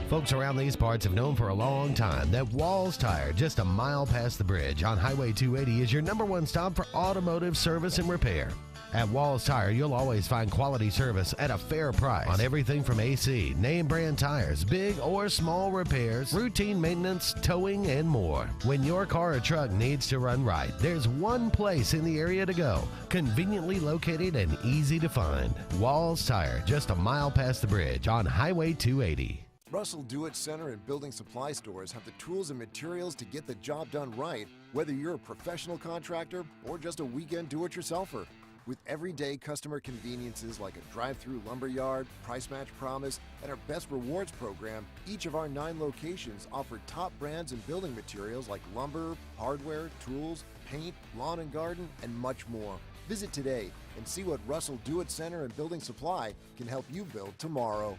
Folks around these parts have known for a long time that Walls Tire, just a mile past the bridge on Highway 280, is your #1 stop for automotive service and repair. At Walls Tire, you'll always find quality service at a fair price on everything from AC, name brand tires, big or small repairs, routine maintenance, towing, and more. When your car or truck needs to run right, there's one place in the area to go, conveniently located and easy to find. Walls Tire, just a mile past the bridge on Highway 280. Russell Do-It Center and building supply stores have the tools and materials to get the job done right, whether you're a professional contractor or just a weekend do-it-yourselfer. With everyday customer conveniences like a drive-through lumberyard, price match promise, and our Best Rewards program, each of our 9 locations offer top brands and building materials like lumber, hardware, tools, paint, lawn and garden, and much more. Visit today and see what Russell Do-It Center and Building Supply can help you build tomorrow.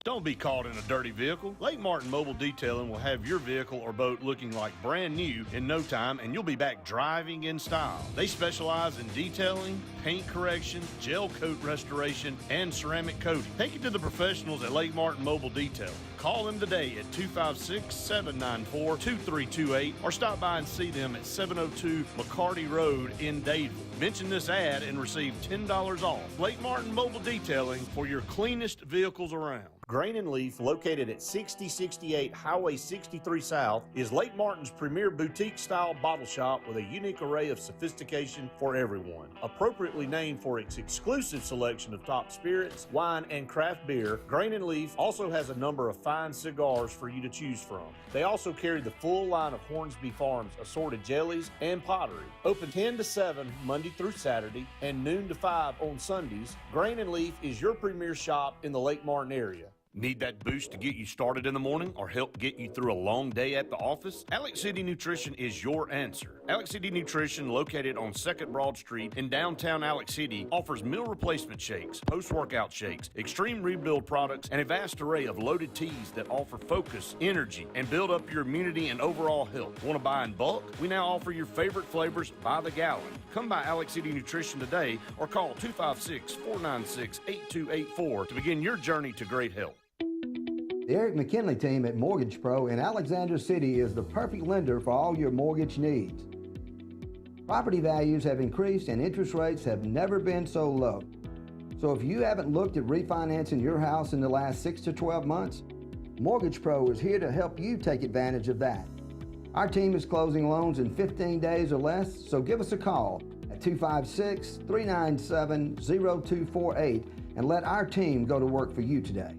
Don't be caught in a dirty vehicle. Lake Martin Mobile Detailing will have your vehicle or boat looking like brand new in no time, and you'll be back driving in style. They specialize in detailing, paint correction, gel coat restoration, and ceramic coating. Take it to the professionals at Lake Martin Mobile Detailing. Call them today at 256-794-2328 or stop by and see them at 702 McCarty Road in Dadeville. Mention this ad and receive $10 off. Lake Martin Mobile Detailing for your cleanest vehicles around. Grain and Leaf, located at 6068 Highway 63 South, is Lake Martin's premier boutique-style bottle shop with a unique array of sophistication for everyone. Appropriately named for its exclusive selection of top spirits, wine, and craft beer, Grain and Leaf also has a number of fine cigars for you to choose from. They also carry the full line of Hornsby Farms assorted jellies and pottery. Open 10 to 7 Monday through Saturday and noon to 5 on Sundays, Grain and Leaf is your premier shop in the Lake Martin area. Need that boost to get you started in the morning or help get you through a long day at the office? Alex City Nutrition is your answer. Alex City Nutrition, located on 2nd Broad Street in downtown Alex City, offers meal replacement shakes, post-workout shakes, extreme rebuild products, and a vast array of loaded teas that offer focus, energy, and build up your immunity and overall health. Want to buy in bulk? We now offer your favorite flavors by the gallon. Come by Alex City Nutrition today or call 256-496-8284 to begin your journey to great health. The Eric McKinley team at Mortgage Pro in Alexander City is the perfect lender for all your mortgage needs. Property values have increased and interest rates have never been so low. So if you haven't looked at refinancing your house in the last 6 to 12 months, Mortgage Pro is here to help you take advantage of that. Our team is closing loans in 15 days or less, so give us a call at 256-397-0248 and let our team go to work for you today.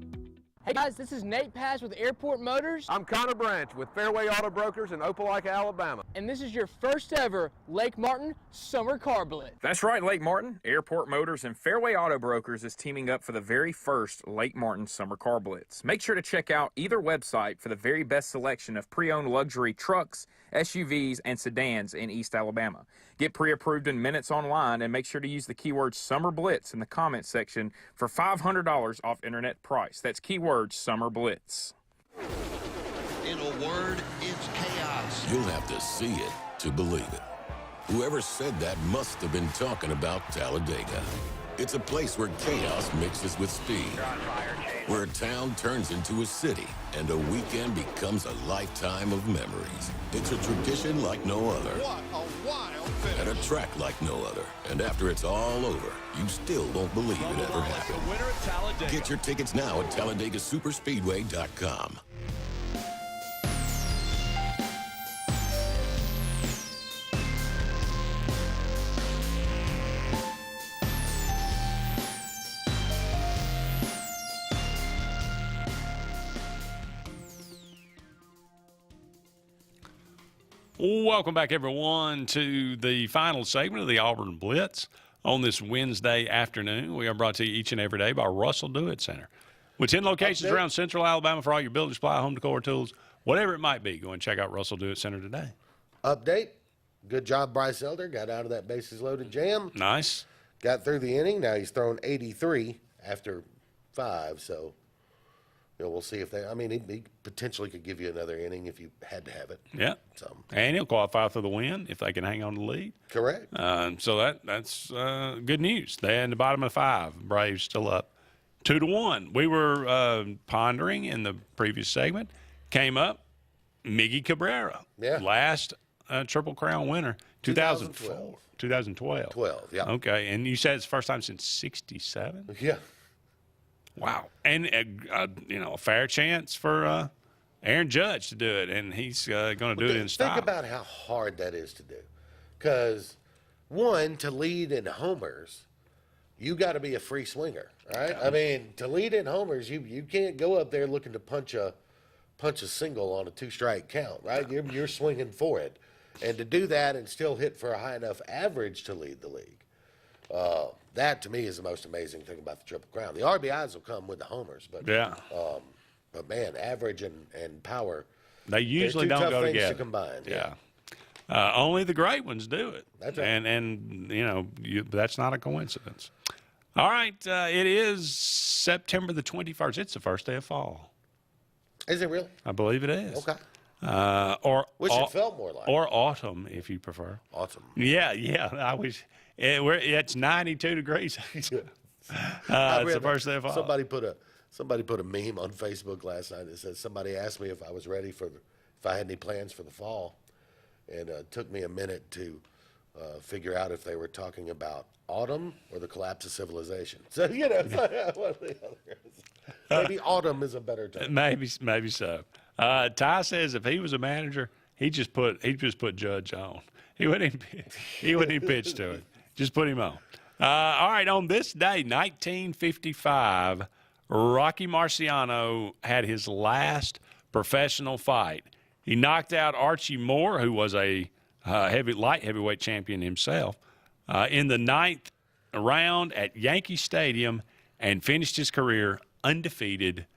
Hey guys, this is Nate Paz with Airport Motors. I'm Connor Branch with Fairway Auto Brokers in Opelika, Alabama. And this is your first ever Lake Martin Summer Car Blitz. That's right, Lake Martin. Airport Motors and Fairway Auto Brokers is teaming up for the very first Lake Martin Summer Car Blitz. Make sure to check out either website for the very best selection of pre-owned luxury trucks, SUVs, and sedans in East Alabama. Get pre-approved in minutes online and make sure to use the keyword Summer Blitz in the comments section for $500 off internet price. That's keyword Summer Blitz. In a word, it's chaos. You'll have to see it to believe it. Whoever said that must have been talking about Talladega. It's a place where chaos mixes with speed, where a town turns into a city, and a weekend becomes a lifetime of memories. It's a tradition like no other. What a wild finish. At a track like no other. And after it's all over, you still don't believe it ever happened. Get your tickets now at TalladegaSuperspeedway.com. Welcome back, everyone, to the final segment of the Auburn Blitz on this Wednesday afternoon. We are brought to you each and every day by Russell Do-It Center. With 10 locations around Central Alabama for all your building supply, home decor tools, whatever it might be. Go and check out Russell Do-It Center today. Update. Good job, Bryce Elder. Got out of that bases loaded jam. Nice. Got through the inning. Now he's thrown 83 after 5, so we'll see if they. I mean, he potentially could give you another inning if you had to have it. Yeah. So. And he'll qualify for the win if they can hang on to the lead. Correct. So that's good news. They're in the bottom of 5. Braves still up 2-1. We were pondering in the previous segment. Came up, Miggy Cabrera. Yeah. Last Triple Crown winner, 2004. 2012. 12, yeah. Okay, and you said it's the first time since 67? Yeah. Wow. And, a fair chance for Aaron Judge to do it, and he's going to do it in style. Think about how hard that is to do. Because, one, to lead in homers, you got to be a free swinger, right? I mean, to lead in homers, you can't go up there looking to punch a single on a 2-strike count, right? You're swinging for it. And to do that and still hit for a high enough average to lead the league, that to me is the most amazing thing about the Triple Crown. The RBIs will come with the homers, but but man, average and power, they usually don't go together. To combine. Yeah. Only the great ones do it. That's right. And that's not a coincidence. All right, it is September the 21st. It's the first day of fall. Is it really? I believe it is. Okay. Wish it felt more like or autumn, if you prefer. Autumn. Yeah. I wish it's 92 degrees. It's the first day of fall. Somebody put a meme on Facebook last night that said somebody asked me if I was ready if I had any plans for the fall, and it took me a minute to figure out if they were talking about autumn or the collapse of civilization. So one or the other. Maybe autumn is a better term. Maybe so. Ty says if he was a manager, he'd just put Judge on. He wouldn't even pitch to it. Just put him on. All right, on this day, 1955, Rocky Marciano had his last professional fight. He knocked out Archie Moore, who was a light heavyweight champion himself, in the 9th round at Yankee Stadium, and finished his career undefeated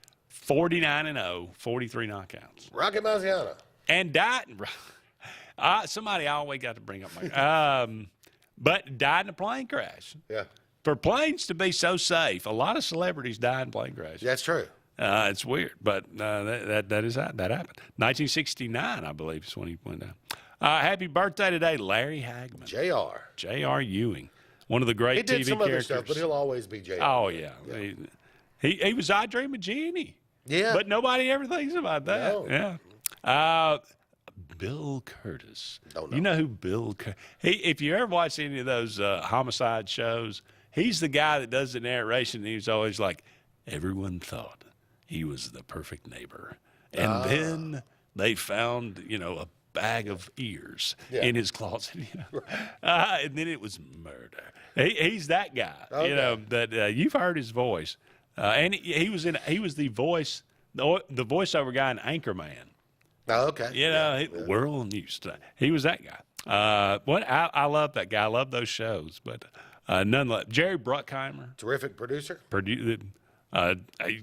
49-0, 43 knockouts. Rocky Marciano. And died. Somebody always got to bring up my. But died in a plane crash. Yeah. For planes to be so safe, a lot of celebrities die in plane crashes. That's true. It's weird, but that happened. 1969, I believe, is when he went down. Happy birthday today, Larry Hagman. J.R. Ewing, one of the great He did TV some characters. other stuff, but he'll always be J.R. Oh yeah, he was I Dream of Jeannie. Yeah, but nobody ever thinks about that. No. Yeah. Bill Curtis. You know who Bill Curtis? If you ever watch any of those homicide shows, he's the guy that does the narration. And he's always like, everyone thought he was the perfect neighbor. And then they found, a bag of ears in his closet. And then it was murder. He's that guy, that you've heard his voice. And he was the voiceover guy in Anchorman. Oh, okay. World News Today. He was that guy. I love that guy. I love those shows. But nonetheless, Jerry Bruckheimer. Terrific producer.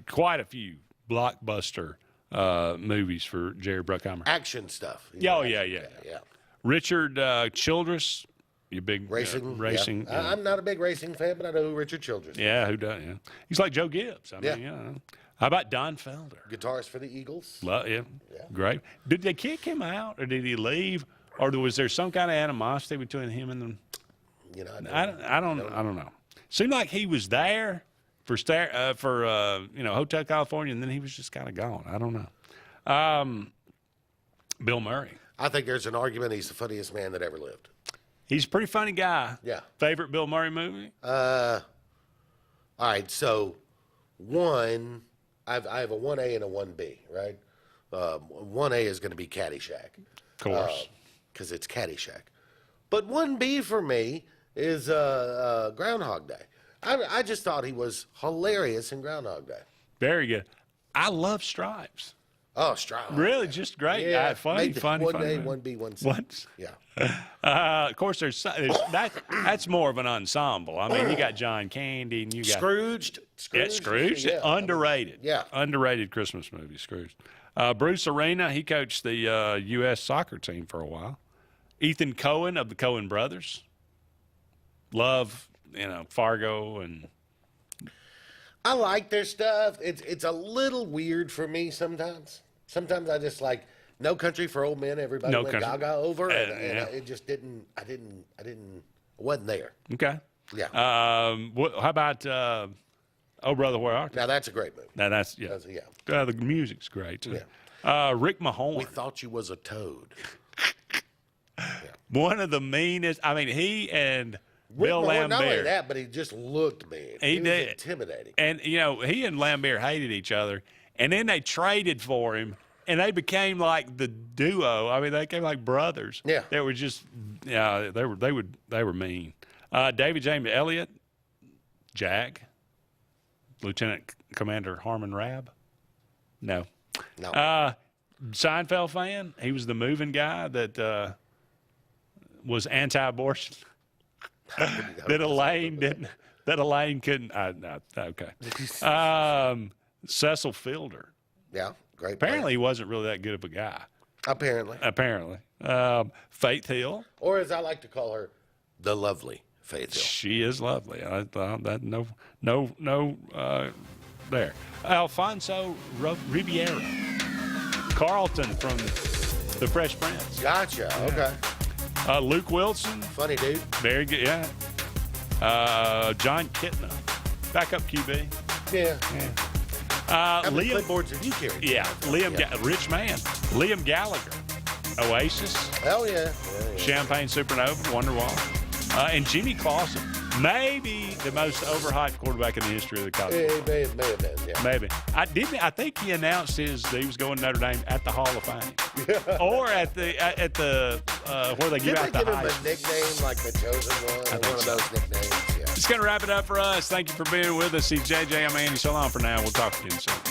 Quite a few blockbuster movies for Jerry Bruckheimer. Action stuff. Yeah. Richard Childress. You big racing. Racing. Yeah. I'm not a big racing fan, but I know who Richard Childress is. Yeah, who doesn't? Yeah. He's like Joe Gibbs. I mean, How about Don Felder? Guitarist for the Eagles. Great. Did they kick him out, or did he leave, or was there some kind of animosity between him and them? I don't know. Seemed like he was there for Hotel California, and then he was just kind of gone. I don't know. Bill Murray. I think there's an argument he's the funniest man that ever lived. He's a pretty funny guy. Yeah. Favorite Bill Murray movie? All right. So, I have a 1A and a 1B, right? 1A is going to be Caddyshack. Of course. Because it's Caddyshack. But 1B for me is Groundhog Day. I just thought he was hilarious in Groundhog Day. Very good. I love Stripes. Oh, Stripes. Really, just great. Yeah. Funny. 1A, 1B, 1C. What? Yeah. Of course, that's more of an ensemble. I mean, you got John Candy and you got Scrooged. Scrooge. Yeah. Underrated. Yeah. Underrated Christmas movie, Scrooge. Bruce Arena, he coached the U.S. soccer team for a while. Ethan Cohen of the Coen Brothers. Love, Fargo and. I like their stuff. It's a little weird for me sometimes. Sometimes I just like No Country for Old Men. Everybody went gaga over, and it just didn't. I wasn't there. Okay. Yeah. How about Oh Brother Where Art Thou? Now that's a great movie. Now that's the music's great too. Yeah. Rick Mahorn. We thought you was a toad. One of the meanest. I mean, he and Bill Lambert. Not only that, but he just looked mean. He was intimidating. And, he and Lambert hated each other. And then they traded for him, and they became like the duo. I mean, they became like brothers. Yeah. They were just, they were mean. David James Elliott, Jag, Lieutenant Commander Harmon Rabb. No. Seinfeld fan. He was the moving guy that was anti-abortion. that Elaine couldn't. Okay. Cecil Fielder. Yeah, great. Apparently, he wasn't really that good of a guy. Apparently. Faith Hill, or as I like to call her, the lovely Faith Hill. She is lovely. I thought that there. Alfonso Ribeiro, Carlton from The Fresh Prince. Gotcha. Okay. Luke Wilson. Funny dude. Very good, yeah. John Kitna. Backup QB. Yeah. How many Liam, clipboards have you carried? Yeah. Rich man. Liam Gallagher. Oasis. Hell yeah. Champagne Supernova, Wonderwall. And Jimmy Clausen. Maybe the most overhyped quarterback in the history of the college. May have been, yeah. Maybe. I think he announced that he was going to Notre Dame at the Hall of Fame. Or at the where they give out the Did they give him Heisman. a nickname like the chosen one? One of those nicknames, yeah. It's going to wrap it up for us. Thank you for being with us. He's JJ. I'm Andy. So long for now. We'll talk again soon.